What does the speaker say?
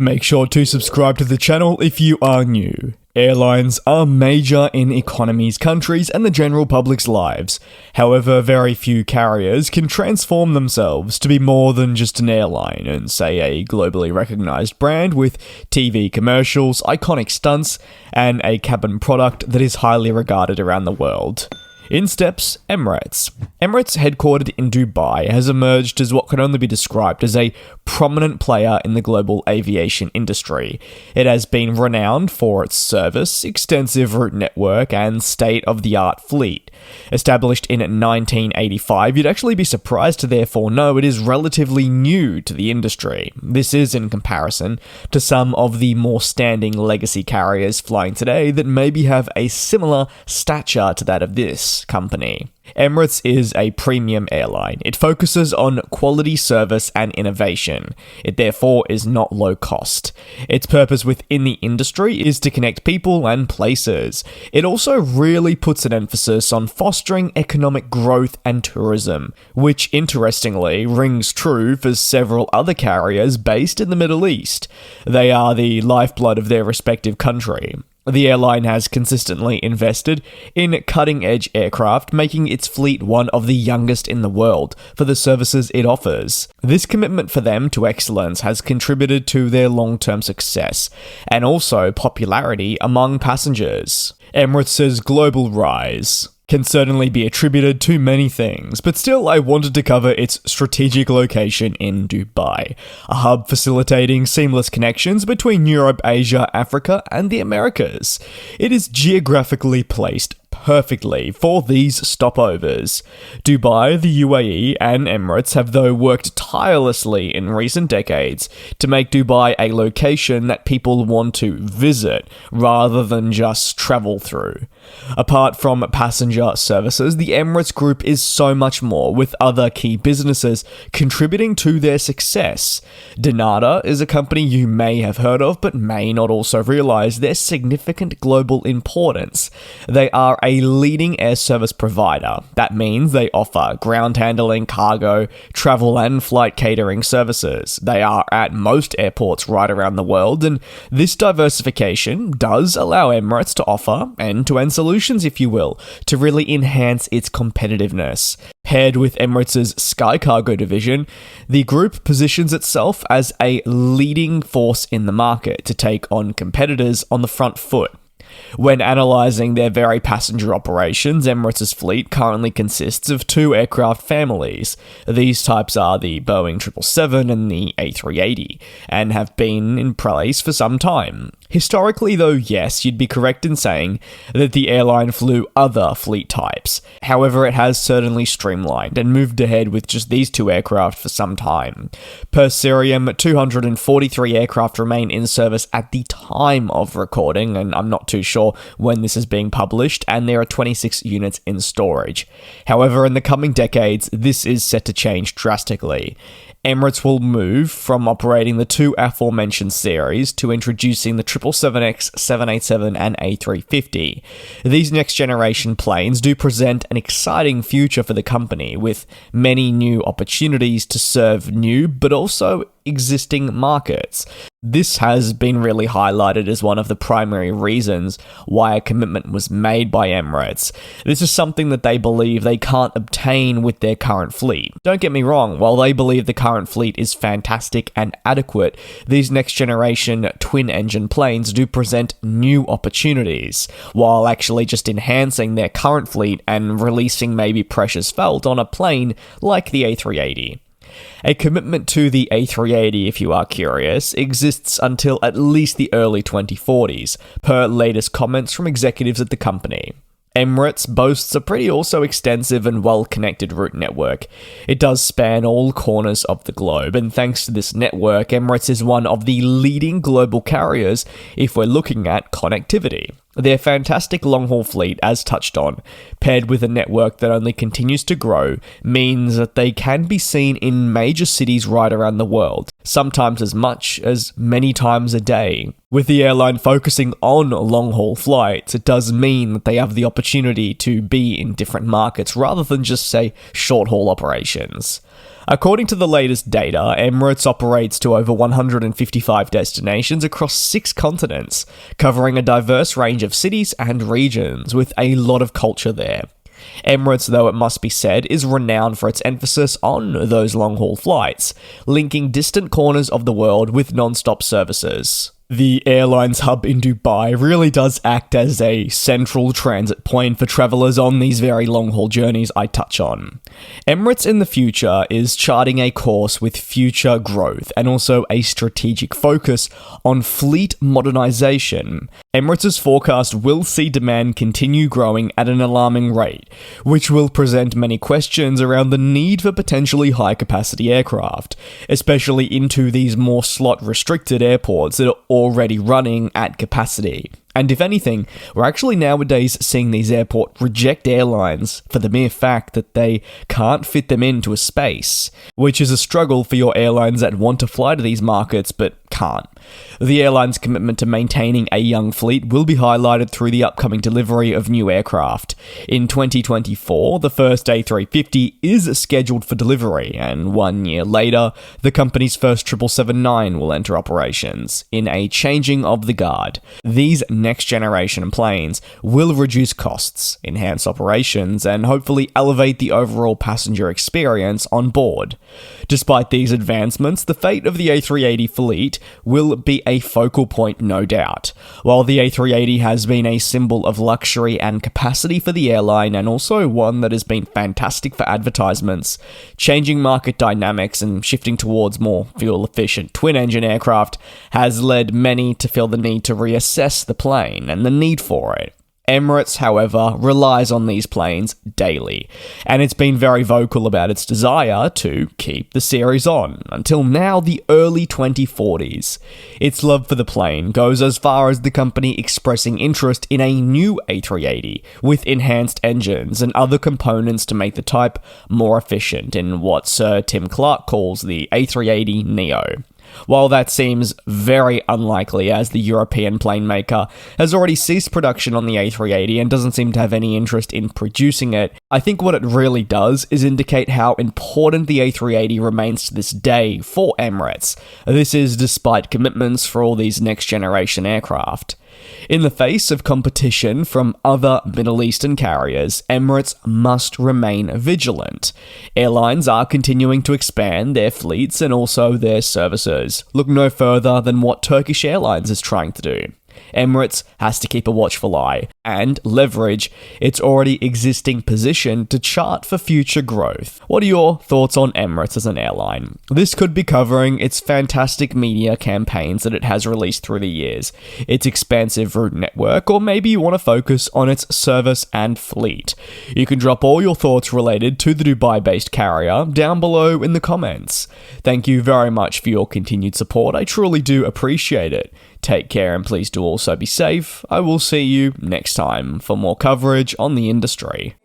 Make sure to subscribe to the channel if you are new. Airlines are major in economies, countries, and the general public's lives. However, very few carriers can transform themselves to be more than just an airline and, say, a globally recognized brand with TV commercials, iconic stunts, and a cabin product that is highly regarded around the world. In steps Emirates. Emirates, headquartered in Dubai, has emerged as what can only be described as a prominent player in the global aviation industry. It has been renowned for its service, extensive route network, and state-of-the-art fleet. Established in 1985, you'd actually be surprised to therefore know it is relatively new to the industry. This is in comparison to some of the more standing legacy carriers flying today that maybe have a similar stature to that of this company. Emirates is a premium airline. It focuses on quality service and innovation. It therefore is not low cost. Its purpose within the industry is to connect people and places. It also really puts an emphasis on fostering economic growth and tourism, which interestingly rings true for several other carriers based in the Middle East. They are the lifeblood of their respective country. The airline has consistently invested in cutting-edge aircraft, making its fleet one of the youngest in the world for the services it offers. This commitment for them to excellence has contributed to their long-term success, and also popularity among passengers. Emirates' global rise can certainly be attributed to many things, but still I wanted to cover its strategic location in Dubai, a hub facilitating seamless connections between Europe, Asia, Africa, and the Americas. It is geographically placed perfectly for these stopovers. Dubai, the UAE, and Emirates have though worked tirelessly in recent decades to make Dubai a location that people want to visit rather than just travel through. Apart from passenger services, the Emirates Group is so much more, with other key businesses contributing to their success. Danata is a company you may have heard of but may not also realize their significant global importance. They are a leading air service provider. That means they offer ground handling, cargo, travel, and flight catering services. They are at most airports right around the world, and this diversification does allow Emirates to offer end-to-end solutions, if you will, to really enhance its competitiveness. Paired with Emirates' Sky Cargo division, the group positions itself as a leading force in the market to take on competitors on the front foot. When analysing their very passenger operations, Emirates' fleet currently consists of two aircraft families. These types are the Boeing 777 and the A380, and have been in place for some time. Historically though, yes, you'd be correct in saying that the airline flew other fleet types. However, it has certainly streamlined and moved ahead with just these two aircraft for some time. Per Cerium, 243 aircraft remain in service at the time of recording, and I'm not too sure when this is being published, and there are 26 units in storage. However, in the coming decades, this is set to change drastically. Emirates will move from operating the two aforementioned series to introducing the 777X, 787, and A350. These next-generation planes do present an exciting future for the company, with many new opportunities to serve new but also existing markets. This has been really highlighted as one of the primary reasons why a commitment was made by Emirates. This is something that they believe they can't obtain with their current fleet. Don't get me wrong, while they believe the current fleet is fantastic and adequate, these next generation twin-engine planes do present new opportunities, while actually just enhancing their current fleet and releasing maybe pressures felt on a plane like the A380. A commitment to the A380, if you are curious, exists until at least the early 2040s, per latest comments from executives at the company. Emirates boasts a pretty also extensive and well-connected route network. It does span all corners of the globe, and thanks to this network, Emirates is one of the leading global carriers if we're looking at connectivity. Their fantastic long-haul fleet, as touched on, paired with a network that only continues to grow, means that they can be seen in major cities right around the world, sometimes as much as many times a day. With the airline focusing on long-haul flights, it does mean that they have the opportunity to be in different markets rather than just, say, short-haul operations. According to the latest data, Emirates operates to over 155 destinations across 6 continents, covering a diverse range of cities and regions, with a lot of culture there. Emirates, though it must be said, is renowned for its emphasis on those long-haul flights, linking distant corners of the world with non-stop services. The airline's hub in Dubai really does act as a central transit point for travellers on these very long-haul journeys I touch on. Emirates in the future is charting a course with future growth and also a strategic focus on fleet modernisation. Emirates' forecast will see demand continue growing at an alarming rate, which will present many questions around the need for potentially high-capacity aircraft, especially into these more slot-restricted airports that are already running at capacity. And if anything, we're actually nowadays seeing these airports reject airlines for the mere fact that they can't fit them into a space, which is a struggle for your airlines that want to fly to these markets but can't. The airline's commitment to maintaining a young fleet will be highlighted through the upcoming delivery of new aircraft. In 2024, the first A350 is scheduled for delivery, and 1 year later, the company's first 777-9 will enter operations. In a changing of the guard, these next-generation planes will reduce costs, enhance operations, and hopefully elevate the overall passenger experience on board. Despite these advancements, the fate of the A380 fleet will be a focal point, no doubt. While the A380 has been a symbol of luxury and capacity for the airline, and also one that has been fantastic for advertisements, changing market dynamics and shifting towards more fuel-efficient twin-engine aircraft has led many to feel the need to reassess the plane and the need for it. Emirates, however, relies on these planes daily, and it's been very vocal about its desire to keep the series on, until now the early 2040s. Its love for the plane goes as far as the company expressing interest in a new A380, with enhanced engines and other components to make the type more efficient in what Sir Tim Clark calls the A380 Neo. While that seems very unlikely, as the European plane maker has already ceased production on the A380 and doesn't seem to have any interest in producing it, I think what it really does is indicate how important the A380 remains to this day for Emirates. This is despite commitments for all these next-generation aircraft. In the face of competition from other Middle Eastern carriers, Emirates must remain vigilant. Airlines are continuing to expand their fleets and also their services. Look no further than what Turkish Airlines is trying to do. Emirates has to keep a watchful eye and leverage its already existing position to chart for future growth. What are your thoughts on Emirates as an airline? This could be covering its fantastic media campaigns that it has released through the years, its expansive route network, or maybe you want to focus on its service and fleet. You can drop all your thoughts related to the Dubai-based carrier down below in the comments. Thank you very much for your continued support. I truly do appreciate it. Take care and please do also be safe. I will see you next time for more coverage on the industry.